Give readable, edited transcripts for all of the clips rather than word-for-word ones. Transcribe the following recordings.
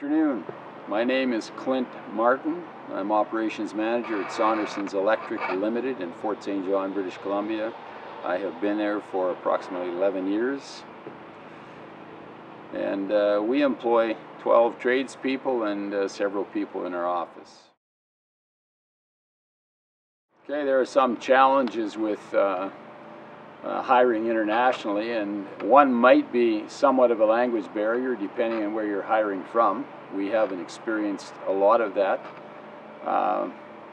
Afternoon. My name is Clint Martin. I'm Operations Manager at Saunderson's Electric Limited in Fort St. John, British Columbia. I have been there for approximately 11 years. And we employ 12 tradespeople and several people in our office. Okay, there are some challenges with hiring internationally, and one might be somewhat of a language barrier depending on where you're hiring from. We haven't experienced a lot of that.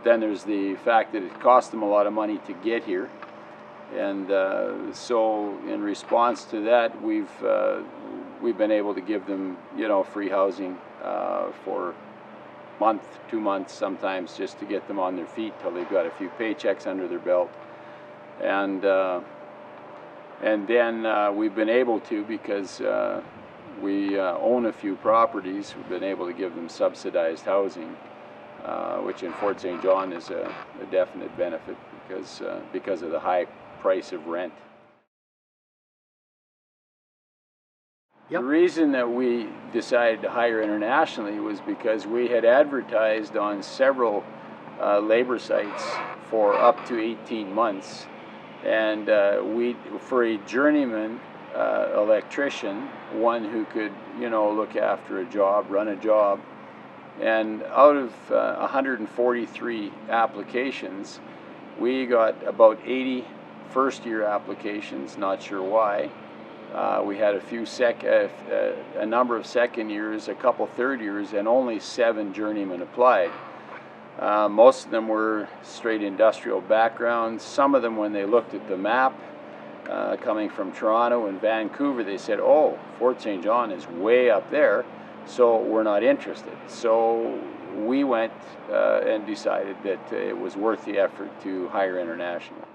Then there's the fact that it costs them a lot of money to get here, and so in response to that, we've been able to give them, free housing for a month, 2 months sometimes, just to get them on their feet till they've got a few paychecks under their belt. And then we've been able to, because we own a few properties, we've been able to give them subsidized housing, which in Fort St. John is a definite benefit because of the high price of rent. Yep. The reason that we decided to hire internationally was because we had advertised on several labor sites for up to 18 months. And for a journeyman electrician, one who could, look after a job, run a job, and out of 143 applications, we got about 80 first-year applications. Not sure why. We had a number of second years, a couple third years, and only 7 journeymen applied. Most of them were straight industrial backgrounds. Some of them, when they looked at the map coming from Toronto and Vancouver, they said, oh, Fort St. John is way up there, so we're not interested. So we went and decided that it was worth the effort to hire internationally.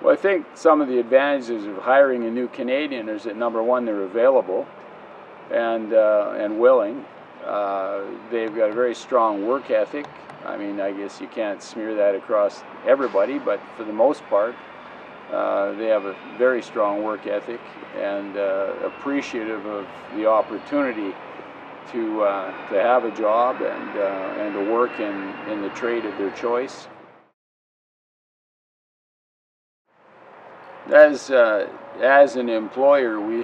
Well, I think some of the advantages of hiring a new Canadian is that, number one, they're available and willing. They've got a very strong work ethic. I mean, I guess you can't smear that across everybody, but for the most part, they have a very strong work ethic and appreciative of the opportunity to have a job and to work in the trade of their choice. As an employer, we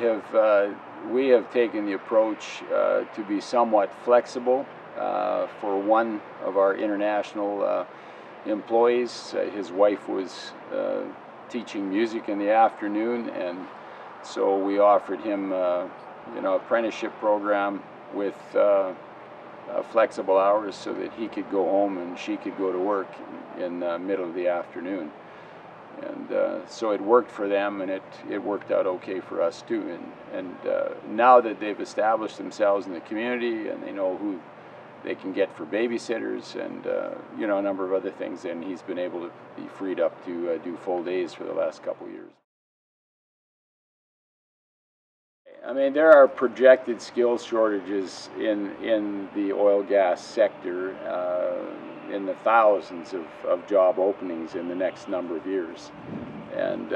have taken the approach to be somewhat flexible. For one of our international employees, his wife was teaching music in the afternoon, and so we offered him apprenticeship program with flexible hours so that he could go home and she could go to work in the middle of the afternoon. And so it worked for them, and it worked out okay for us too. And now that they've established themselves in the community and they know who they can get for babysitters and a number of other things, then he's been able to be freed up to do full days for the last couple of years. I mean, there are projected skills shortages in the oil gas sector, in the thousands of job openings in the next number of years, and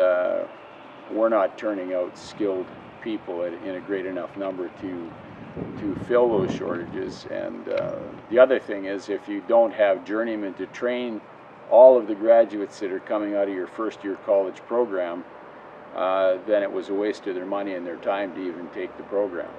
we're not turning out skilled people in a great enough number to fill those shortages. And the other thing is, if you don't have journeymen to train all of the graduates that are coming out of your first-year college program, then it was a waste of their money and their time to even take the program.